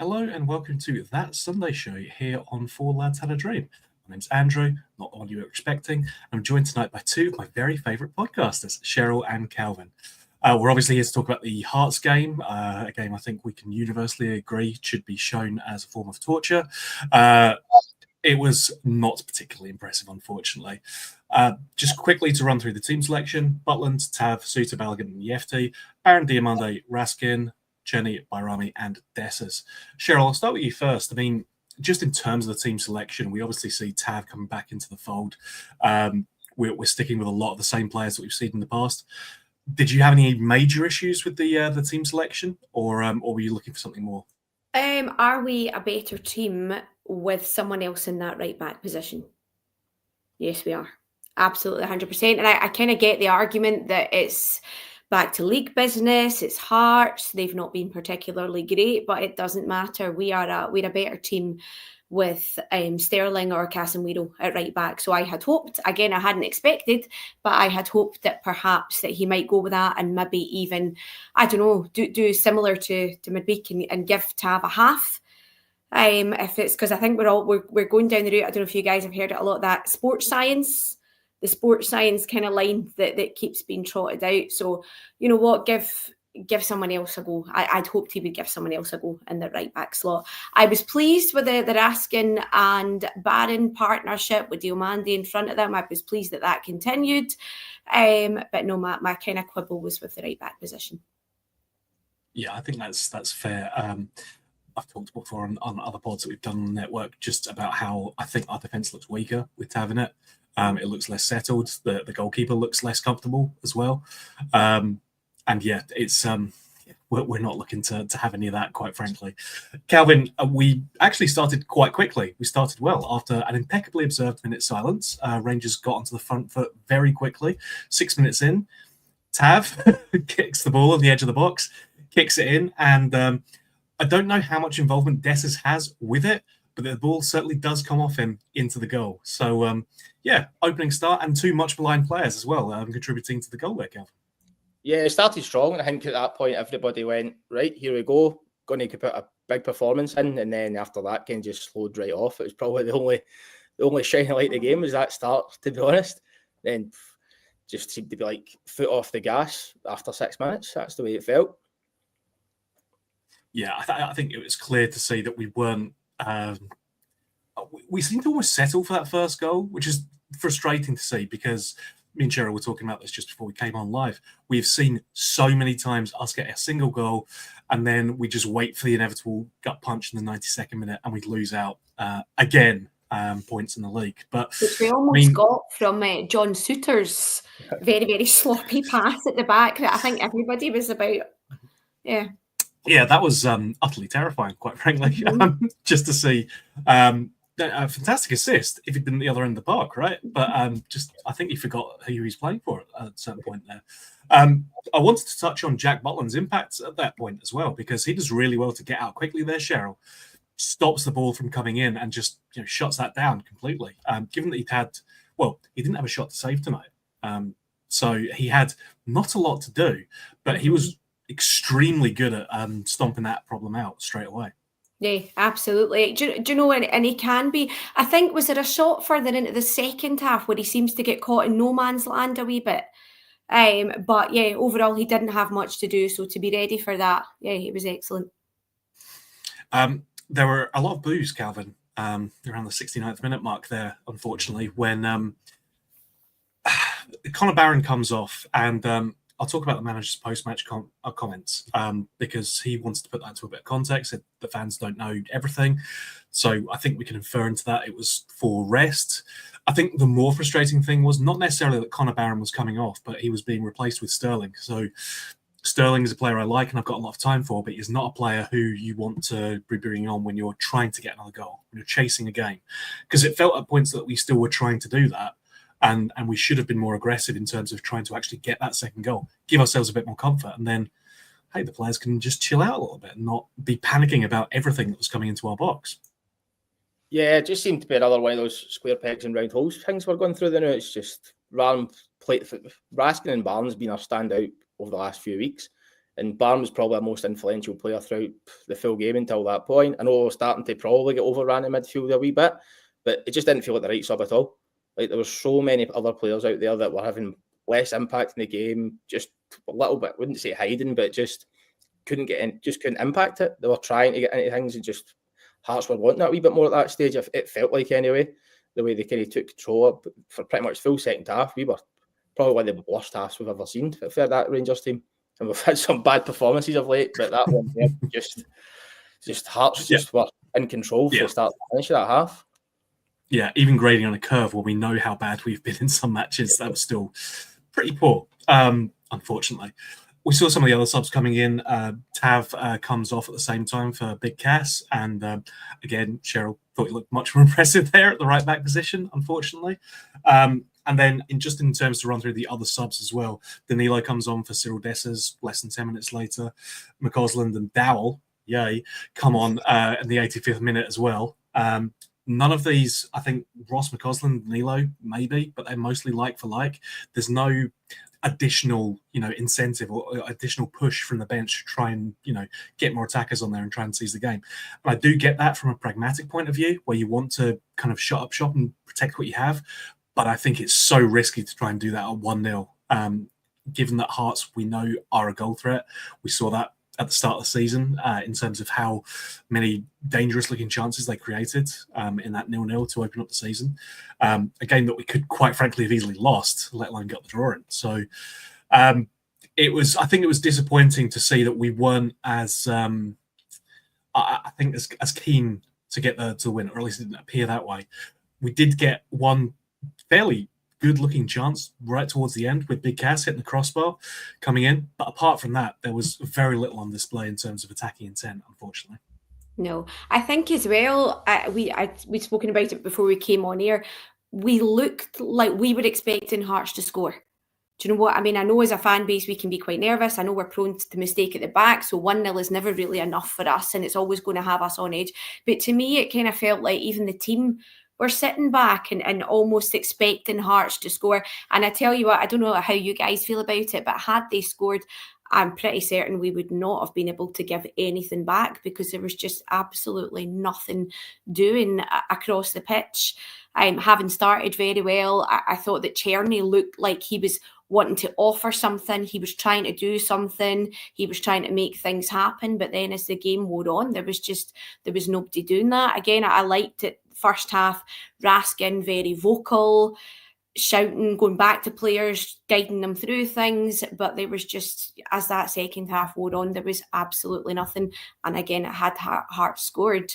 Hello and welcome to That Sunday Show here on Four Lads Had a Dream. My name's Andrew, not the one you were expecting. I'm joined tonight by two of my very favourite podcasters, Sheryl and Calvin. We're obviously here to talk about the Hearts game, a game I think we can universally agree should be shown as a form of torture. It was not particularly impressive, unfortunately. Just quickly to run through the team selection: Butland, Tav, Suter, Balogun, and Yefti, Baron, Diamande, Raskin, Chenny, Bairami, and Dessers. Sheryl, I'll start with you first. I mean, just in terms of the team selection, we obviously see Tav coming back into the fold. We're sticking with a lot of the same players that we've seen in the past. Did you have any major issues with the team selection, or were you looking for something more? Are we a better team with someone else in that right back position? Yes, we are. Absolutely 100%. And I kind of get the argument that it's back to league business, it's Hearts, they've not been particularly great, but it doesn't matter. We're a better team with Sterling or Casemiro at right back. So I had hoped, again, I hadn't expected, but I had hoped that perhaps that he might go with that and maybe even, I don't know, do similar to midweek and give Tav a half. If it's because I think we're going down the route. I don't know if you guys have heard it a lot, that sports science, the sports science kind of line that keeps being trotted out. So you know what, give someone else a go. I'd hoped he would give someone else a go in the right back slot. I was pleased with the Raskin and Baron partnership with Diamande in front of them. I was pleased that continued. But no, my kind of quibble was with the right back position. Yeah, I think that's fair. I've talked before on other pods that we've done on the network just about how I think our defence looks weaker with Tav in it. It looks less settled. The goalkeeper looks less comfortable as well. And yeah, it's we're not looking to have any of that, quite frankly. Calvin, we actually started quite quickly. We started well after an impeccably observed minute silence. Rangers got onto the front foot very quickly. 6 minutes in, Tav kicks the ball on the edge of the box, kicks it in, and I don't know how much involvement Dessers has with it, but the ball certainly does come off him into the goal. So yeah, opening start and two much maligned players as well, contributing to the goal there, Calvin. Yeah, it started strong, and I think at that point everybody went, right, here we go, going to put a big performance in, and then after that kind of just slowed right off. It was probably the only shining light of the game was that start, to be honest. Then just seemed to be like foot off the gas after 6 minutes. That's the way it felt. Yeah, I think it was clear to see that we weren't. We seemed to almost settle for that first goal, which is frustrating to see because me and Sheryl were talking about this just before we came on live. We've seen so many times us get a single goal and then we just wait for the inevitable gut punch in the 92nd minute and we'd lose out again. Points in the league, but which we almost got from John Suter's very, very sloppy pass at the back that I think everybody was about. Yeah, that was utterly terrifying, quite frankly, just to see a fantastic assist if he'd been at the other end of the park, right? But just I think he forgot who he was playing for at a certain point there. I wanted to touch on Jack Butland's impact at that point as well, because he does really well to get out quickly there, Sheryl. Stops the ball from coming in and just shuts that down completely. Given that he didn't have a shot to save tonight. So he had not a lot to do, but he was extremely good at stomping that problem out straight away. Yeah, absolutely. Do you know, and he can be, I think, was there a shot further into the second half where he seems to get caught in no man's land a wee bit? But yeah, overall, he didn't have much to do. So to be ready for that, yeah, it was excellent. There were a lot of boos, Calvin, around the 69th minute mark there, unfortunately, when Connor Barron comes off and I'll talk about the manager's post-match comments because he wanted to put that into a bit of context. The fans don't know everything. So I think we can infer into that it was for rest. I think the more frustrating thing was not necessarily that Connor Barron was coming off, but he was being replaced with Sterling. So Sterling is a player I like and I've got a lot of time for, but he's not a player who you want to be bringing on when you're trying to get another goal, when you're chasing a game. Because it felt at points that we still were trying to do that. And we should have been more aggressive in terms of trying to actually get that second goal, give ourselves a bit more comfort. And then, hey, the players can just chill out a little bit and not be panicking about everything that was coming into our box. Yeah, it just seemed to be another one of those square pegs and round holes things we're going through there now. It's just Raskin and Barnes being our standout over the last few weeks. And Barnes was probably our most influential player throughout the full game until that point. I know we were starting to probably get overrun in midfield a wee bit, but it just didn't feel like the right sub at all. Like, there were so many other players out there that were having less impact in the game, just a little bit, wouldn't say hiding, but just couldn't get in, just couldn't impact it. They were trying to get into things, and just Hearts were wanting that a wee bit more at that stage. It felt like, anyway, the way they kind of took control for pretty much full second half. We were probably one of the worst halves we've ever seen for that Rangers team. And we've had some bad performances of late, but that one there, just Hearts just were in control from start to finish of that half. Yeah, even grading on a curve where we know how bad we've been in some matches, that was still pretty poor, unfortunately. We saw some of the other subs coming in. Tav comes off at the same time for Big Cass. And again, Sheryl thought he looked much more impressive there at the right back position, unfortunately. And then in terms to run through the other subs as well, Danilo comes on for Cyril Dessers less than 10 minutes later. McCausland and Dowell, yay, come on in the 85th minute as well. None of these, I think Ross, McCausland, Danilo, maybe, but they're mostly like for like. There's no additional, incentive or additional push from the bench to try and, get more attackers on there and try and seize the game. And I do get that from a pragmatic point of view, where you want to kind of shut up shop and protect what you have. But I think it's so risky to try and do that at 1-0, given that Hearts, we know, are a goal threat. We saw that at the start of the season in terms of how many dangerous-looking chances they created in that 0-0 to open up the season. A game that we could, quite frankly, have easily lost, let alone got the draw in. So I think it was disappointing to see that we weren't as, as keen to get to the win, or at least it didn't appear that way. We did get one fairly good-looking chance right towards the end with Big Cass hitting the crossbar coming in. But apart from that, there was very little on display in terms of attacking intent, unfortunately. No, I think as well, we'd spoken about it before we came on air, we looked like we were expecting Hearts to score. Do you know what? I mean, I know as a fan base, we can be quite nervous. I know we're prone to mistake at the back. So 1-0 is never really enough for us, and it's always going to have us on edge. But to me, it kind of felt like even the team were sitting back and almost expecting Hearts to score. And I tell you what, I don't know how you guys feel about it, but had they scored, I'm pretty certain we would not have been able to give anything back, because there was just absolutely nothing doing across the pitch. Having started very well, I thought that Czerny looked like he was wanting to offer something. He was trying to do something. He was trying to make things happen. But then as the game wore on, there was nobody doing that. Again, I liked it. First half, Raskin very vocal, shouting, going back to players, guiding them through things. But there was just, as that second half wore on, there was absolutely nothing. And again, had Hearts scored,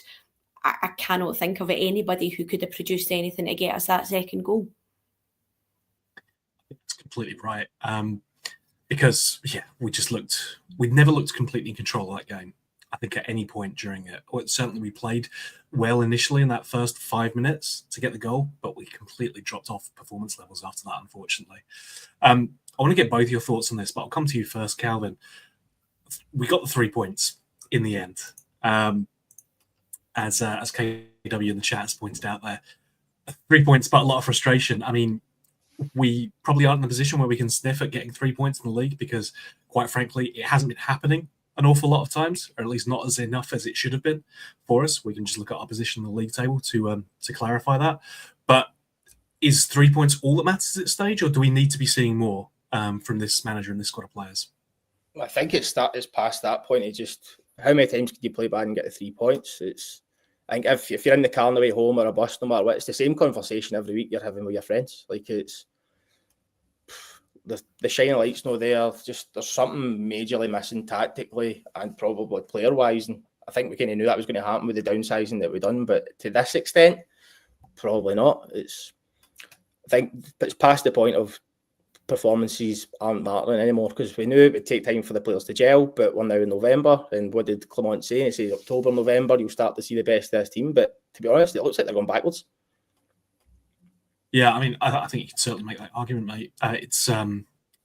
I cannot think of anybody who could have produced anything to get us that second goal. That's completely right. Because, we never looked completely in control of that game, I think, at any point during it. Or certainly we played well initially in that first 5 minutes to get the goal, but we completely dropped off performance levels after that, unfortunately. I want to get both your thoughts on this, but I'll come to you first, Calvin. We got the 3 points in the end. As KW in the chat has pointed out there. 3 points, but a lot of frustration. I mean, we probably aren't in a position where we can sniff at getting 3 points in the league, because, quite frankly, it hasn't been happening an awful lot of times, or at least not as enough as it should have been for us. We can just look at our position in the league table to clarify that. But is 3 points all that matters at this stage, or do we need to be seeing more from this manager and this squad of players? I think it's past that point. It's just, how many times can you play bad and get the 3 points? I think if you're in the car on the way home or a bus, no matter what, it's the same conversation every week you're having with your friends. Like, it's the shining light's not there. Just, there's something majorly missing tactically and probably player wise. And I think we kind of knew that was going to happen with the downsizing that we've done, but to this extent, probably not. I think it's past the point of performances aren't mattering anymore, because we knew it would take time for the players to gel, but we're now in November, and what did Clement say? He says October, November, you'll start to see the best of this team, but to be honest, it looks like they're going backwards. Yeah, I mean, I think you can certainly make that argument, mate.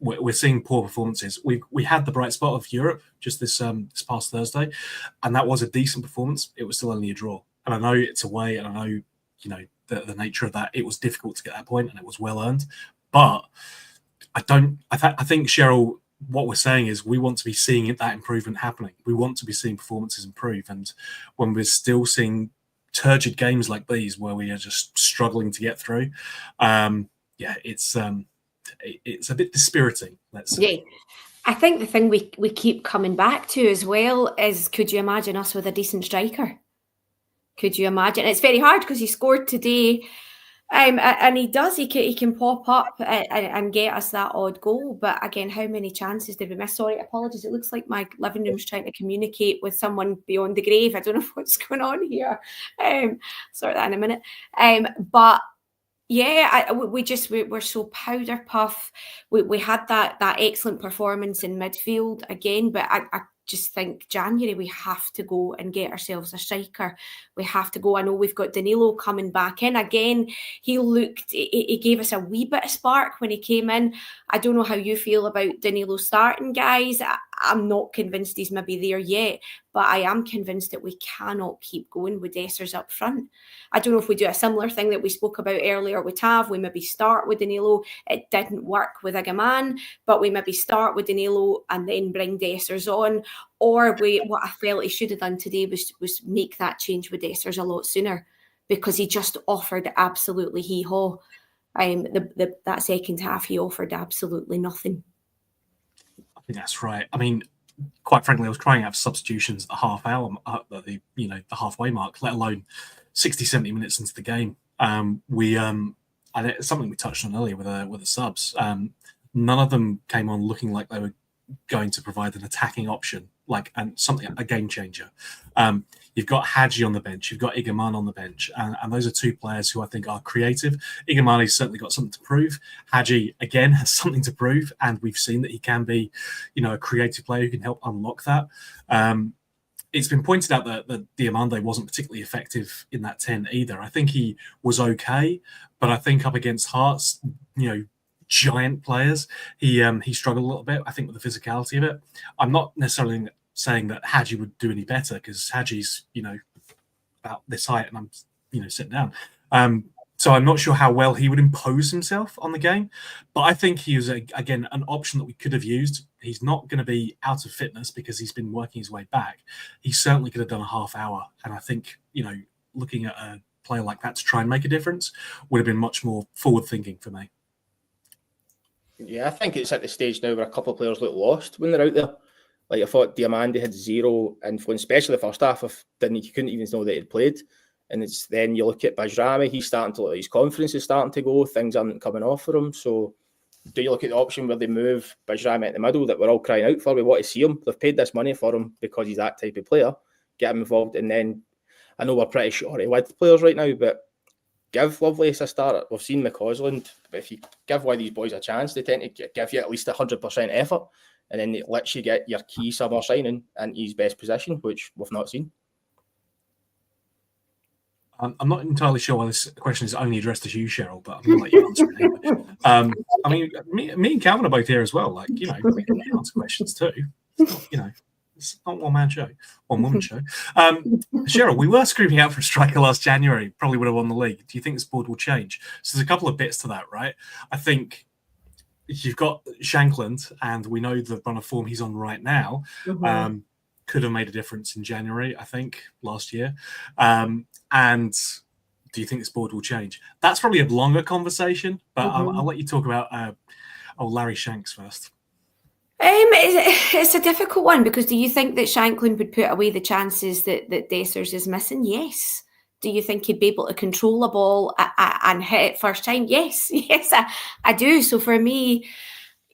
We're seeing poor performances. We had the bright spot of Europe just this past Thursday, and that was a decent performance. It was still only a draw, and I know it's away, and I know the nature of that. It was difficult to get that point, and it was well earned. But I think Sheryl what we're saying is we want to be seeing that improvement happening. We want to be seeing performances improve. And when we're still seeing turgid games like these where we are just struggling to get through, it's a bit dispiriting, let's say. Yeah. I think the thing we keep coming back to as well is, could you imagine us with a decent striker? Could you imagine? It's very hard because he scored today, and he does. He can pop up and get us that odd goal. But again, how many chances did we miss? Sorry, apologies. It looks like my living room's trying to communicate with someone beyond the grave. I don't know what's going on here. Sort that in a minute. But yeah, we're so powder puff. We had that excellent performance in midfield again, but I just think January we have to go and get ourselves a striker. We have to go. I know we've got Danilo coming back in again. He gave us a wee bit of spark when he came in. I don't know how you feel about Danilo starting, guys. I'm not convinced he's maybe there yet, but I am convinced that we cannot keep going with Dessers up front. I don't know if we do a similar thing that we spoke about earlier with Tav. We maybe start with Danilo. It didn't work with Igaman, but we maybe start with Danilo and then bring Dessers on. Or what I felt he should have done today was make that change with Dessers a lot sooner, because he just offered absolutely hee-haw. That second half, he offered absolutely nothing. I think that's right. I mean, quite frankly, I was crying out for substitutions at the half hour, the halfway mark, let alone 60, 70 minutes into the game. It's something we touched on earlier with the subs. None of them came on looking like they were going to provide an attacking option, a game changer. You've got Hadji on the bench, you've got Igaman on the bench, and those are two players who I think are creative. Igamani's certainly got something to prove. Hadji, again, has something to prove, and we've seen that he can be, a creative player who can help unlock that. It's been pointed out that Diamande wasn't particularly effective in that 10 either. I think he was okay, but I think up against Hearts, giant players, he struggled a little bit, I think, with the physicality of it. I'm not necessarily saying that Hadji would do any better, because Hadji's, about this height and I'm, sitting down. So I'm not sure how well he would impose himself on the game, but I think he was, again, an option that we could have used. He's not going to be out of fitness because he's been working his way back. He certainly could have done a half hour. And I think, looking at a player like that to try and make a difference would have been much more forward thinking for me. Yeah, I think it's at the stage now where a couple of players look lost when they're out there. Like, I thought Diamande had zero influence, especially the first half. You couldn't even know that he'd played. And it's then you look at Bajrami, he's starting to look, his confidence is starting to go, things aren't coming off for him. So do you look at the option where they move Bajrami at the middle that we're all crying out for? We want to see him. They've paid this money for him because he's that type of player. Get him involved. And then I know we're pretty short with players right now, but give Lovelace a start. We've seen McCausland, but if you give one of these boys a chance, they tend to give you at least 100% effort, and then it lets you get your key summer signing in his best position, which we've not seen. I'm not entirely sure why this question is only addressed to you, Cheryl, but I'm going to let you answer it anyway. I mean, me and Calvin are both here as well. We can answer questions too. It's not one-man show, one-woman show. Cheryl, we were screaming out for a striker last January. Probably would have won the league. Do you think this board will change? So there's a couple of bits to that, right? I think you've got Shankland, and we know the run of form he's on right now. Mm-hmm. Could have made a difference in January, I think, last year. And do you think this board will change? That's probably a longer conversation, but mm-hmm. I'll let you talk about Larry Shanks first. It's a difficult one, because do you think that Shankland would put away the chances that Dessers is missing? Yes. Do you think he'd be able to control a ball and hit it first time? Yes. Yes, I do. So for me,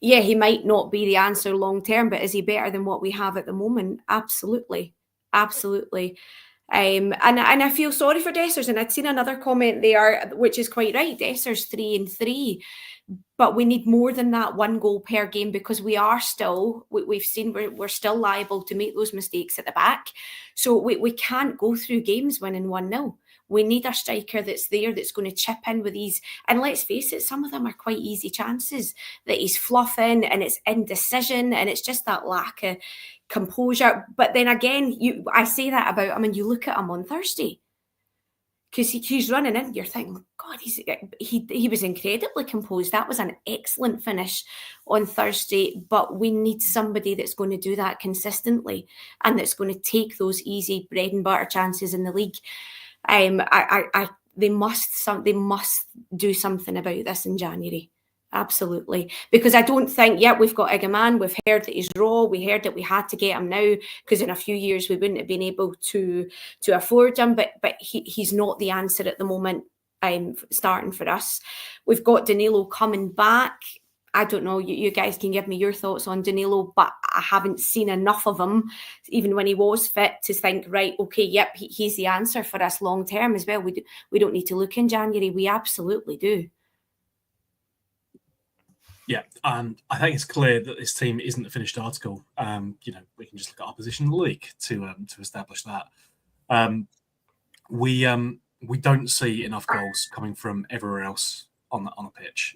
yeah, he might not be the answer long term, but is he better than what we have at the moment? Absolutely. Absolutely. And I feel sorry for Dessers. And I'd seen another comment there, which is quite right. Dessers 3-3. But we need more than that, 1 goal per game, because we are still, we've seen we're still liable to make those mistakes at the back. So we can't go through games winning 1-0. We need a striker that's there, that's going to chip in with these. And let's face it, some of them are quite easy chances that he's fluffing, and it's indecision, and it's just that lack of composure. But then again, I say that about him, and you look at him on Thursday, because he's running in, you're thinking, God God, he was incredibly composed. That was an excellent finish on Thursday, but we need somebody that's going to do that consistently and that's going to take those easy bread and butter chances in the league. They must do something about this in January. Absolutely. Because I don't think, we've got Igaman. We've heard that he's raw. We heard that we had to get him now because in a few years we wouldn't have been able to afford him. But he's not the answer at the moment, starting for us. We've got Danilo coming back. I don't know, you guys can give me your thoughts on Danilo, but I haven't seen enough of him, even when he was fit, to think, right, okay, he's the answer for us long term as well. We don't need to look in January. We absolutely do. Yeah, I think it's clear that this team isn't a finished article. We can just look at our position in the league to establish that. We don't see enough goals coming from everywhere else on the pitch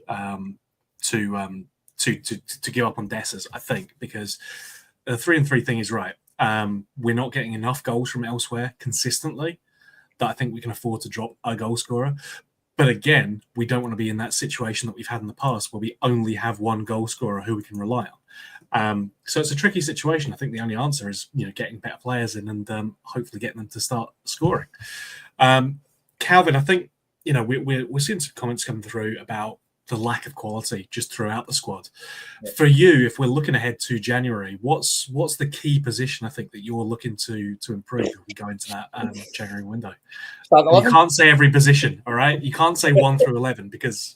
to give up on Dessers, I think, because the 3-3 thing is right. We're not getting enough goals from elsewhere consistently that I think we can afford to drop a goal scorer. But again, we don't want to be in that situation that we've had in the past where we only have one goal scorer who we can rely on. So it's a tricky situation. I think the only answer is getting better players in and hopefully getting them to start scoring. Calvin, I think we're seeing some comments coming through about the lack of quality just throughout the squad. Yeah. For you, if we're looking ahead to January, what's the key position I think that you're looking to improve if we go into that January window? You can't say every position, all right? You can't say 1 through 11 because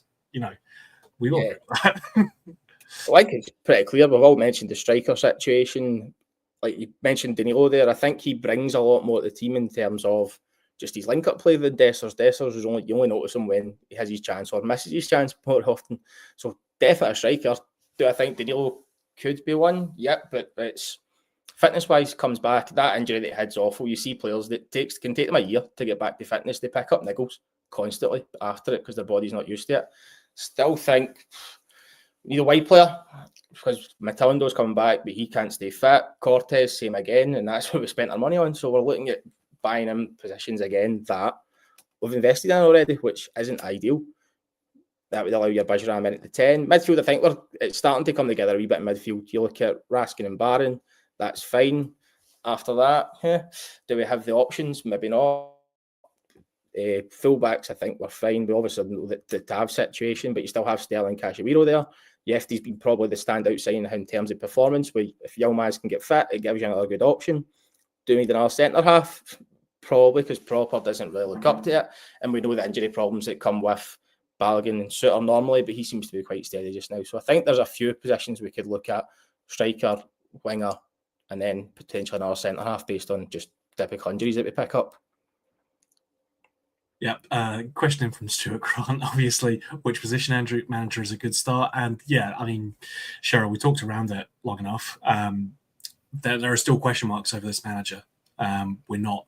we all. I think it's pretty clear. We've all mentioned the striker situation. Like you mentioned Danilo there, I think he brings a lot more to the team in terms of just his link-up play than Dessers. Dessers is you only notice him when he has his chance or misses his chance more often. So definitely a striker. Do I think Danilo could be one? Yep, but it's fitness-wise comes back. That injury that he had's awful. You see players that can take them a year to get back to fitness. They pick up niggles constantly after it because their body's not used to it. Still think we need a wide player because Matildo's coming back, but he can't stay fit. Cortez, same again, and that's what we spent our money on. So we're looking at buying in positions again that we've invested in already, which isn't ideal. That would allow your Bajram in at the 10. Midfield, I think it's starting to come together a wee bit in midfield. You look at Raskin and Barron, that's fine. After that, do we have the options? Maybe not. Fullbacks, I think we're fine. We obviously know the Tav situation, but you still have Sterling Casemiro there. Yefty's been probably the standout sign in terms of performance. If Yilmaz can get fit, it gives you another good option. Do we need another centre half? Probably, because Proper doesn't really look up to it. And we know the injury problems that come with Balogun and Suter normally, but he seems to be quite steady just now. So I think there's a few positions we could look at: striker, winger, and then potentially another centre half based on just typical injuries that we pick up. Yeah, question from Stuart Grant. Obviously, which position manager is a good start? And yeah, I mean, Sheryl, we talked around it long enough. There are still question marks over this manager. We're not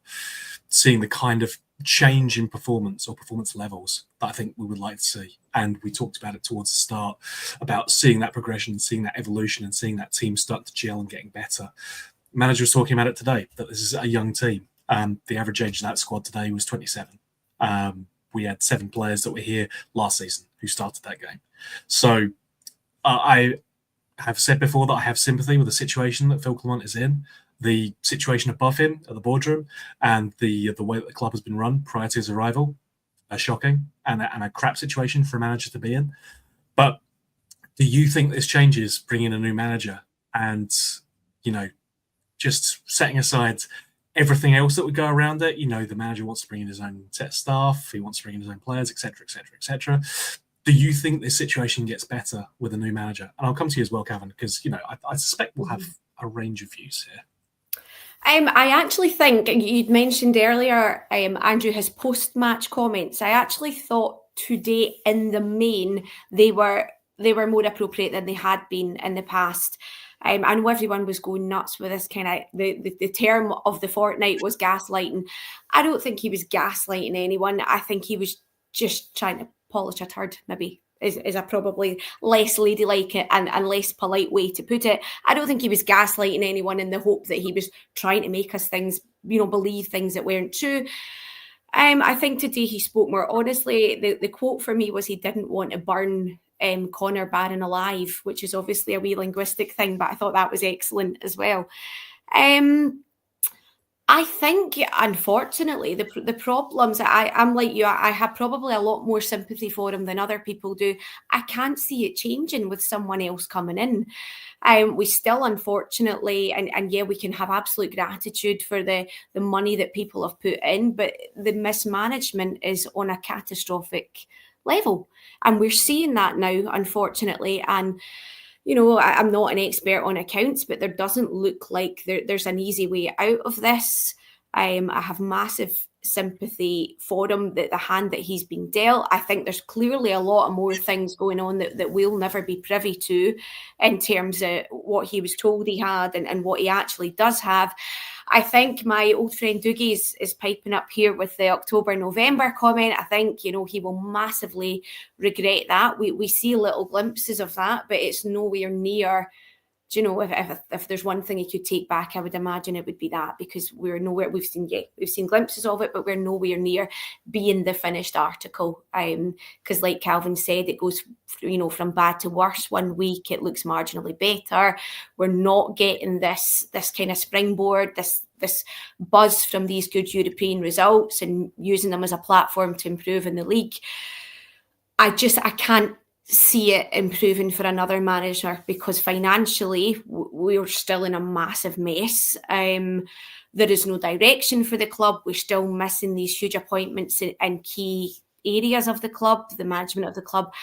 seeing the kind of change in performance or performance levels that I think we would like to see. And we talked about it towards the start, about seeing that progression, seeing that evolution, and seeing that team start to gel and getting better. The manager was talking about it today, that this is a young team. The average age of that squad today was 27. We had 7 players that were here last season who started that game. So I have said before that I have sympathy with the situation that Phil Clement is in. The situation above him at the boardroom and the way that the club has been run prior to his arrival are shocking and a crap situation for a manager to be in. But do you think this changes bringing a new manager and, just setting aside everything else that would go around it? The manager wants to bring in his own set of staff, he wants to bring in his own players, etc., etc., etc. Do you think this situation gets better with a new manager? And I'll come to you as well, Calvin, because, I suspect we'll have a range of views here. I actually think you'd mentioned earlier, Andrew, his post-match comments. I actually thought today, in the main, they were more appropriate than they had been in the past. I know everyone was going nuts with this kind of the term of the fortnight was gaslighting. I don't think he was gaslighting anyone. I think he was just trying to polish a turd, maybe. Is a probably less ladylike and less polite way to put it. I don't think he was gaslighting anyone in the hope that he was trying to make us believe things that weren't true. I think today he spoke more honestly. The quote for me was he didn't want to burn Connor Barron alive, which is obviously a wee linguistic thing, but I thought that was excellent as well. I think, unfortunately, the problems, I'm like you, I have probably a lot more sympathy for him than other people do. I can't see it changing with someone else coming in. We still, unfortunately, and yeah, we can have absolute gratitude for the money that people have put in, but the mismanagement is on a catastrophic level. And we're seeing that now, unfortunately. And I'm not an expert on accounts, but there doesn't look like there's an easy way out of this. I have massive sympathy for him, the hand that he's been dealt. I think there's clearly a lot of more things going on that we'll never be privy to in terms of what he was told he had and what he actually does have. I think my old friend Doogie is piping up here with the October-November comment. I think, he will massively regret that. We see little glimpses of that, but it's nowhere near. If there's one thing he could take back, I would imagine it would be that, because we're nowhere. We've seen glimpses of it, but we're nowhere near being the finished article. Because like Calvin said, it goes, from bad to worse. 1 week it looks marginally better. We're not getting this kind of springboard, this buzz from these good European results and using them as a platform to improve in the league. I can't see it improving for another manager, because financially we're still in a massive mess. There is no direction for the club. We're still missing these huge appointments in key areas of the club, the management of the club.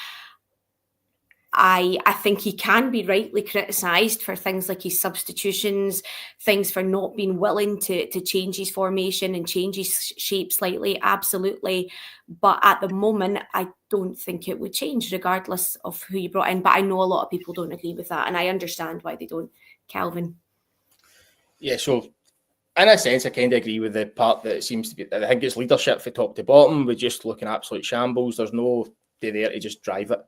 I think he can be rightly criticised for things like his substitutions, things for not being willing to change his formation and change his shape slightly, absolutely. But at the moment, I don't think it would change regardless of who you brought in. But I know a lot of people don't agree with that, and I understand why they don't. Calvin? Yeah, so in a sense, I kind of agree with the part that it seems to be, I think it's leadership from top to bottom. We're just looking absolute shambles. There's nobody there to just drive it.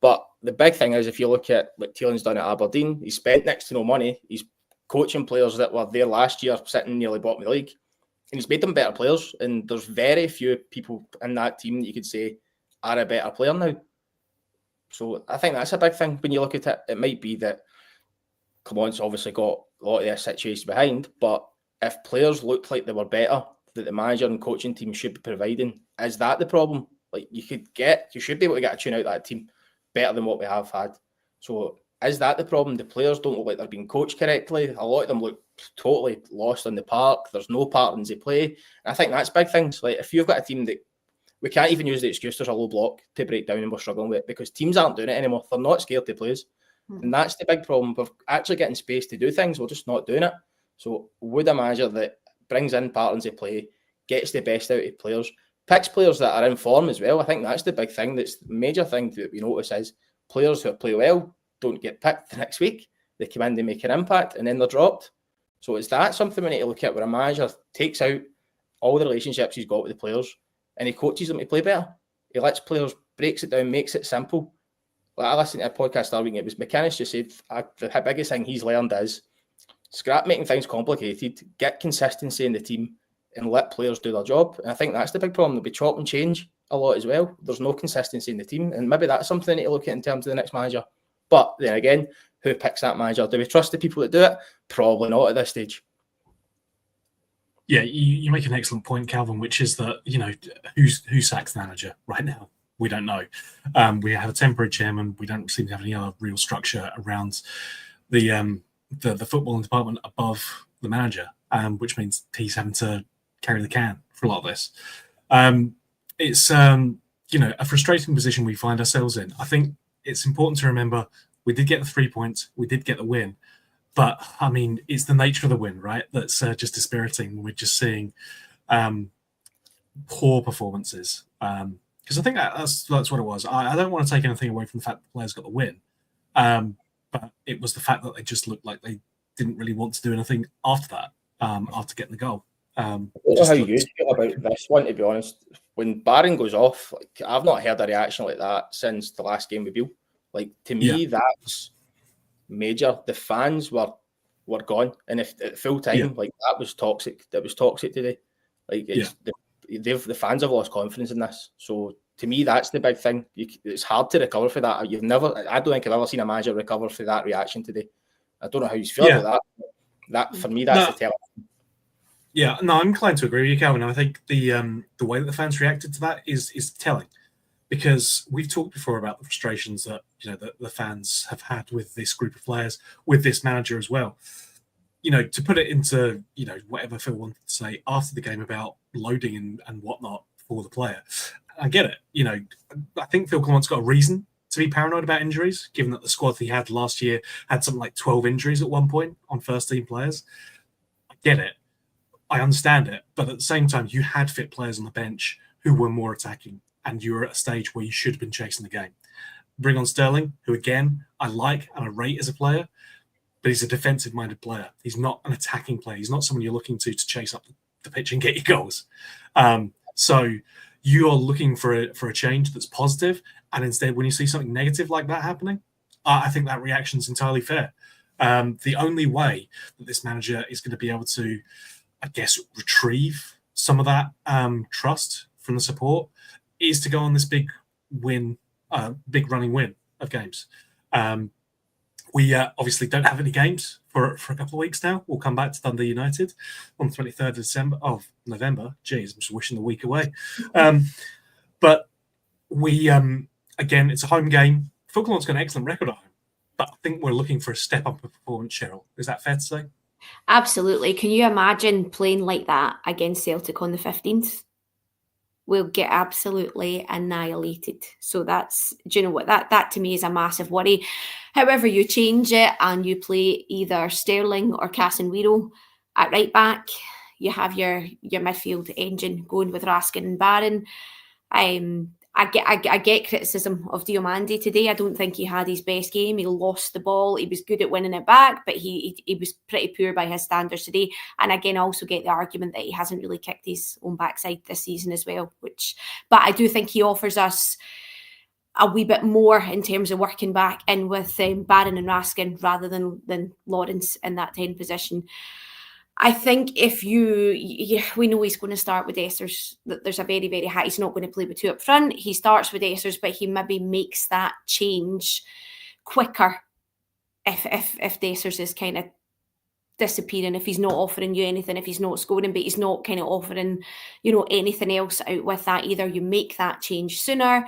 But the big thing is, if you look at what Tielen's done at Aberdeen, he spent next to no money. He's coaching players that were there last year, sitting nearly bottom of the league, and he's made them better players. And there's very few people in that team that you could say are a better player now. So I think that's a big thing when you look at it. It might be that Clement's obviously got a lot of their situation behind, but if players looked like they were better, that the manager and coaching team should be providing, is that the problem? Like, you should be able to get a tune out of that team better than what we have had. So is that the problem? The players don't look like they're being coached correctly. A lot of them look totally lost in the park. There's no patterns they play. And I think that's big things. Like, if you've got a team that we can't even use the excuse there's a low block to break down and we're struggling with it, because teams aren't doing it anymore. They're not scared to play. And that's the big problem. We're actually getting space to do things. We're just not doing it. So would a manager that brings in patterns of play, gets the best out of players, picks players that are in form as well? I think that's the big thing. That's the major thing that we notice is players who play well don't get picked the next week. They come in, they make an impact, and then they're dropped. So is that something we need to look at, where a manager takes out all the relationships he's got with the players and he coaches them to play better? He lets players, breaks it down, makes it simple. Like, I listened to a podcast arguing, it was McInnes just said the biggest thing he's learned is scrap making things complicated, get consistency in the team, and let players do their job. And I think that's the big problem. They'll be chop and change a lot as well. There's no consistency in the team, and maybe that's something they need to look at in terms of the next manager. But then again, who picks that manager? Do we trust the people that do it? Probably not at this stage. Yeah, you make an excellent point, Calvin, which is that, who sacks the manager right now? We don't know. We have a temporary chairman. We don't seem to have any other real structure around the footballing department above the manager, which means he's having to carry the can for a lot of this. It's a frustrating position we find ourselves in. I think it's important to remember we did get the 3 points, we did get the win, but I mean, it's the nature of the win, right? That's just dispiriting. We're just seeing poor performances. Because I think that's what it was. I don't want to take anything away from the fact that the players got the win, but it was the fact that they just looked like they didn't really want to do anything after that, after getting the goal. I don't know how you feel about this one, to be honest. When Barron goes off, I've not heard a reaction like that since the last game with Beale. To me, that's major. The fans were gone, and if at full time, that was toxic. That was toxic today. the fans have lost confidence in this. So to me, that's the big thing. It's hard to recover for that. I don't think I've ever seen a manager recover for that reaction today. I don't know how you feel about that. That for me, that's the tell. Yeah, no, I'm inclined to agree with you, Calvin. I think the way that the fans reacted to that is telling, because we've talked before about the frustrations that the fans have had with this group of players, with this manager as well. To put it into whatever Phil wanted to say after the game about loading and whatnot for the player, I get it. I think Phil Collins's got a reason to be paranoid about injuries, given that the squad he had last year had something like 12 injuries at one point on first team players. I get it. I understand it. But at the same time, you had fit players on the bench who were more attacking, and you were at a stage where you should have been chasing the game. Bring on Sterling, who, again, I like and I rate as a player, but he's a defensive-minded player. He's not an attacking player. He's not someone you're looking to chase up the pitch and get your goals. So you are looking for a change that's positive, and instead, when you see something negative like that happening, I think that reaction is entirely fair. The only way that this manager is going to be able to, I guess, retrieve some of that trust from the support is to go on this big running win of games. We obviously don't have any games for a couple of weeks now. We'll come back to Dundee United on the 23rd of November. Jeez, I'm just wishing the week away. But we, again, it's a home game. Falkland's got an excellent record at home, but I think we're looking for a step up of performance, Cheryl. Is that fair to say? Absolutely. Can you imagine playing like that against Celtic on the 15th? We'll get absolutely annihilated. So that's, do you know what, that to me is a massive worry. However you change it and you play either Sterling or Casemiro at right back, you have your midfield engine going with Raskin and Barron. I get criticism of Diomande today. I don't think he had his best game. He lost the ball. He was good at winning it back, but he was pretty poor by his standards today. And again, I also get the argument that he hasn't really kicked his own backside this season as well. But I do think he offers us a wee bit more in terms of working back in with Barron and Raskin rather than Lawrence in that 10 position. I think if we know he's going to start with Essers. There's a very, very high. He's not going to play with two up front. He starts with Essers, but he maybe makes that change quicker if Essers is kind of disappearing, if he's not offering you anything, if he's not scoring, but he's not kind of offering, anything else out with that. Either you make that change sooner.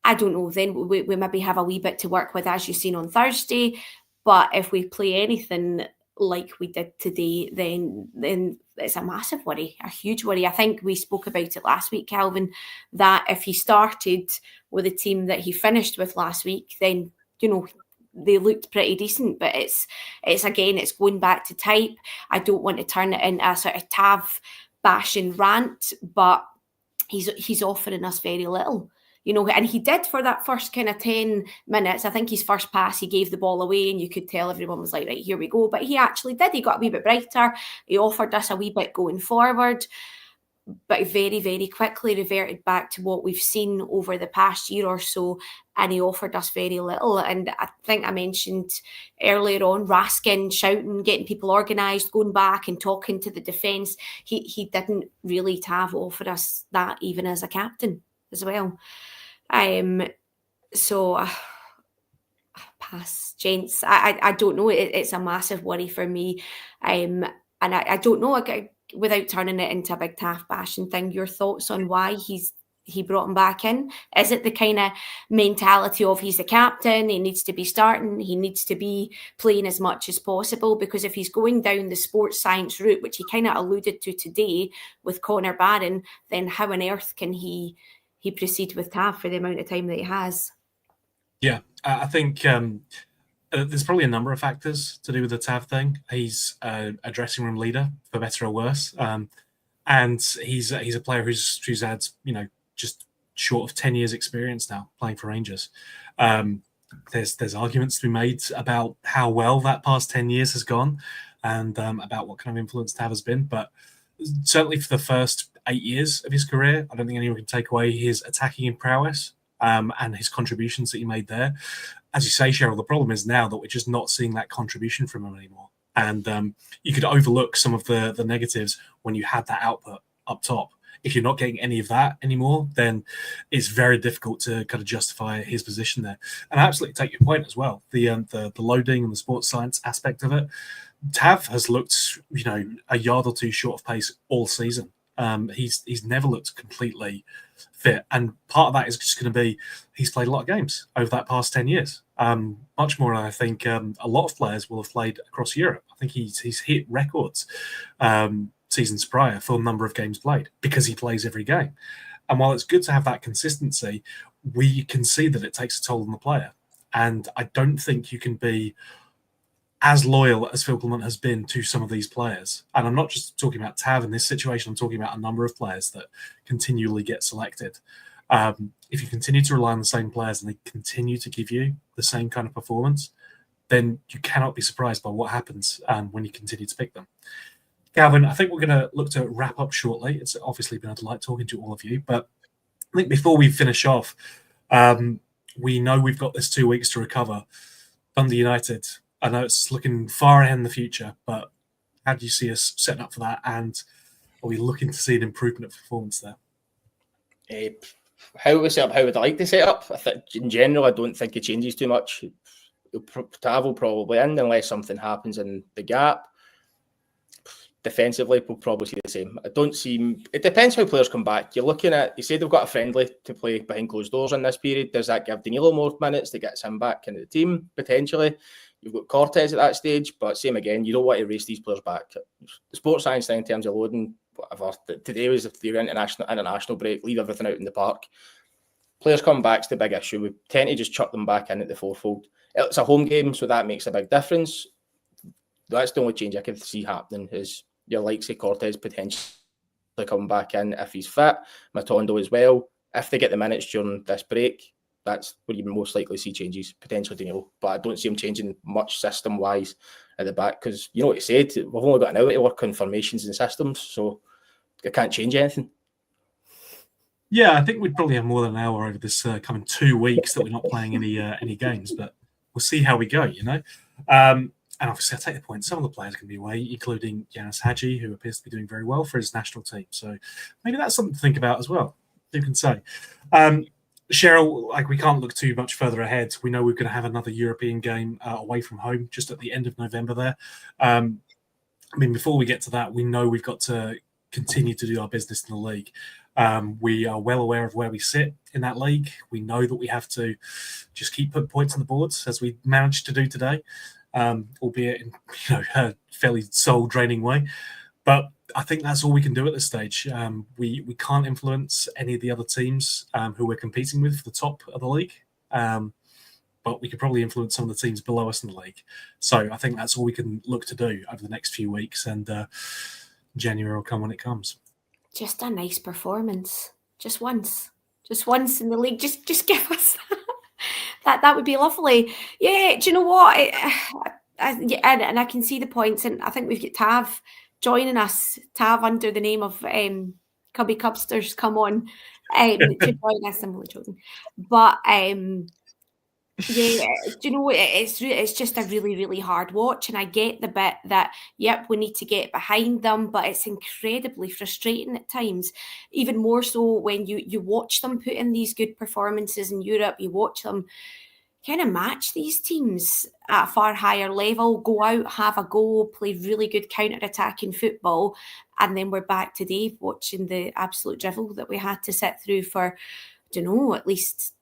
I don't know. Then we maybe have a wee bit to work with, as you've seen on Thursday. But if we play anything like we did today, then it's a massive worry, a huge worry. I think we spoke about it last week, Calvin, that if he started with the team that he finished with last week, then, they looked pretty decent. But it's going back to type. I don't want to turn it into a sort of Tav bashing rant, but he's offering us very little. And he did for that first kind of 10 minutes. I think his first pass, he gave the ball away and you could tell everyone was like, right, here we go. But he actually did. He got a wee bit brighter. He offered us a wee bit going forward, but very, very quickly reverted back to what we've seen over the past year or so. And he offered us very little. And I think I mentioned earlier on, Raskin shouting, getting people organised, going back and talking to the defence. He didn't really offer us that even as a captain as well. So pass, gents. I don't know. It's a massive worry for me. And I don't know, without turning it into a big Taff bashing thing, your thoughts on why he brought him back in? Is it the kind of mentality of he's the captain, he needs to be starting, he needs to be playing as much as possible? Because if he's going down the sports science route, which he kind of alluded to today with Connor Barron, then how on earth can he proceed with Tav for the amount of time that he has? Yeah, I think there's probably a number of factors to do with the Tav thing. He's a dressing room leader, for better or worse, and he's a player who's had just short of 10 years experience now playing for Rangers. There's arguments to be made about how well that past 10 years has gone, and about what kind of influence Tav has been, but certainly for the first 8 years of his career, I don't think anyone can take away his attacking prowess and his contributions that he made there. As you say, Cheryl, the problem is now that we're just not seeing that contribution from him anymore. And you could overlook some of the negatives when you had that output up top. If you're not getting any of that anymore, then it's very difficult to kind of justify his position there. And I absolutely take your point as well. The loading and the sports science aspect of it. Tav has looked, a yard or two short of pace all season. He's never looked completely fit, and part of that is just going to be he's played a lot of games over that past 10 years. Much more, I think, a lot of players will have played across Europe. I think he's hit records seasons prior for the number of games played because he plays every game. And while it's good to have that consistency, we can see that it takes a toll on the player. And I don't think you can be as loyal as Phil Clement has been to some of these players. And I'm not just talking about Tav in this situation, I'm talking about a number of players that continually get selected. If you continue to rely on the same players and they continue to give you the same kind of performance, then you cannot be surprised by what happens when you continue to pick them. Calvin, I think we're going to look to wrap up shortly. It's obviously been a delight talking to all of you, but I think before we finish off, we know we've got this 2 weeks to recover. Dundee United, I know it's looking far ahead in the future, but how do you see us setting up for that? And are we looking to see an improvement of performance there? How we set up, how would I like to set up? I think in general, I don't think it changes too much. Tav will probably in unless something happens in the gap. Defensively, we'll probably see the same. It depends how players come back. You're looking at, you say they've got a friendly to play behind closed doors in this period. Does that give Danilo more minutes to get him back into the team? Potentially. You've got Cortez at that stage, but same again, you don't want to race these players back. The sports science thing in terms of loading, whatever. Today was if you're international break, leave everything out in the park. Players come back's the big issue. We tend to just chuck them back in at the fourfold. It's a home game, so that makes a big difference. That's the only change I can see happening is your likes of Cortez potentially coming back in if he's fit, Matondo as well. If they get the minutes during this break, that's where you most likely see changes, potentially Danilo. But I don't see him changing much system-wise at the back because, you know what he said, we've only got an hour to work on formations and systems, so I can't change anything. Yeah, I think we'd probably have more than an hour over this coming 2 weeks that we're not playing any games, but we'll see how we go, And obviously, I take the point. Some of the players can be away, including Yanis Hadji, who appears to be doing very well for his national team. So maybe that's something to think about as well. Who can say? Sheryl, we can't look too much further ahead. We know we're going to have another European game away from home just at the end of November there. Before we get to that, we know we've got to continue to do our business in the league. We are well aware of where we sit in that league. We know that we have to just keep putting points on the boards as we managed to do today. Albeit in a fairly soul-draining way. But I think that's all we can do at this stage. We can't influence any of the other teams who we're competing with for the top of the league. But we could probably influence some of the teams below us in the league. So I think that's all we can look to do over the next few weeks. And January will come when it comes. Just a nice performance. Just once in the league. Just give us that. That would be lovely. Yeah, do you know what? And I can see the points, and I think we've got Tav joining us. Tav under the name of Cubby Cubsters, come on to join us. I'm only joking, but yeah, do you know it's just a really, really hard watch, and I get the bit that yep, we need to get behind them, but it's incredibly frustrating at times, even more so when you watch them put in these good performances in Europe. You watch them kind of match these teams at a far higher level, go out, have a goal, play really good counter-attacking football, and then we're back today watching the absolute drivel that we had to sit through for, I don't know, at least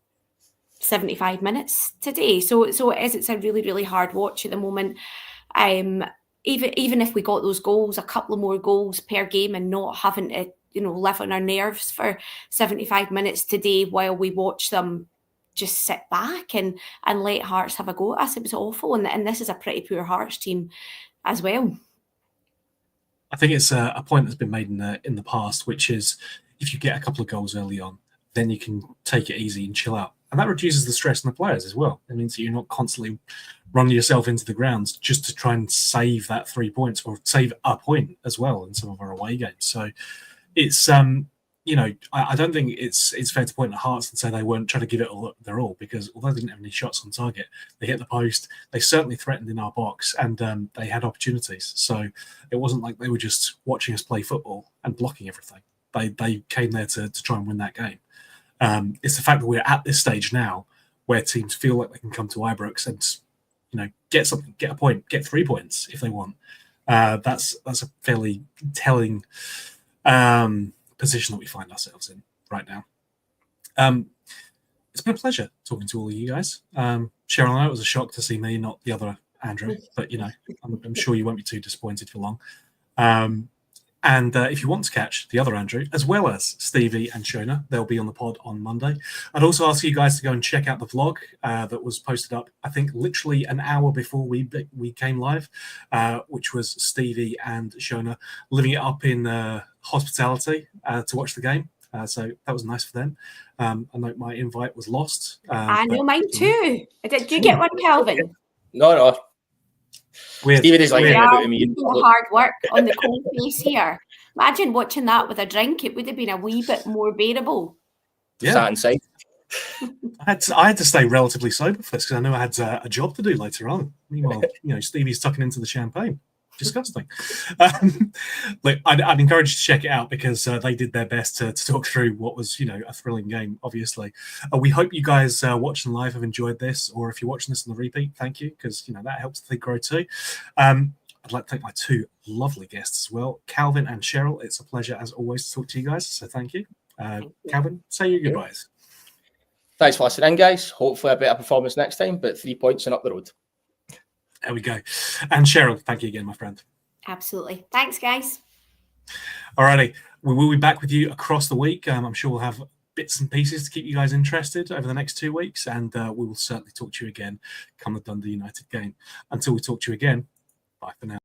75 minutes today. So it's a really, really hard watch at the moment. Even if we got those goals, a couple of more goals per game, and not having to, live on our nerves for 75 minutes today while we watch them just sit back and let Hearts have a go at us. It was awful, and this is a pretty poor Hearts team as well. I think it's a point that's been made in the past, which is if you get a couple of goals early on, then you can take it easy and chill out. And that reduces the stress on the players as well. It means that you're not constantly running yourself into the ground just to try and save that 3 points or save a point as well in some of our away games. So it's, I don't think it's fair to point at Hearts and say they weren't trying to give it their all, because although they didn't have any shots on target, they hit the post, they certainly threatened in our box, and they had opportunities. So it wasn't like they were just watching us play football and blocking everything. They came there to try and win that game. It's the fact that we're at this stage now where teams feel like they can come to Ibrox and get something, get a point, get 3 points if they want. That's a fairly telling position that we find ourselves in right now. It's been a pleasure talking to all of you guys. Sheryl, I know it was a shock to see me, not the other Andrew, but I'm sure you won't be too disappointed for long. And if you want to catch the other Andrew, as well as Stevie and Shona, they'll be on the pod on Monday. I'd also ask you guys to go and check out the vlog that was posted up, I think, literally an hour before we came live, which was Stevie and Shona living it up in hospitality to watch the game. So that was nice for them. I know my invite was lost. I know mine too. Did you get one, Calvin? No. Weird. Stephen is like hard work on the cold face here. Imagine watching that with a drink. It would have been a wee bit more bearable. Yeah. Sat inside. I had to stay relatively sober for this because I knew I had a job to do later on. Meanwhile, Stevie's tucking into the champagne. Disgusting. Look, I'd encourage you to check it out because they did their best to talk through what was, a thrilling game, obviously. We hope you guys watching live have enjoyed this, or if you're watching this on the repeat, thank you, because, that helps the thing grow too. I'd like to thank my two lovely guests as well, Calvin and Sheryl. It's a pleasure, as always, to talk to you guys, so thank you. Calvin, say your goodbyes. Thanks for listening, guys. Hopefully a better performance next time, but 3 points and up the road. There we go. And Sheryl, thank you again, my friend. Absolutely. Thanks, guys. Alrighty. We will be back with you across the week. I'm sure we'll have bits and pieces to keep you guys interested over the next 2 weeks, and we will certainly talk to you again come the Dundee United game. Until we talk to you again, bye for now.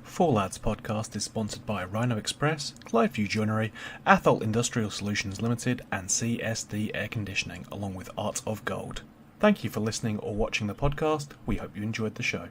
Four Lads podcast is sponsored by Rhino Express, Clyde Joinery, Athol Industrial Solutions Limited, and CSD Air Conditioning, along with Art of Gold. Thank you for listening or watching the podcast. We hope you enjoyed the show.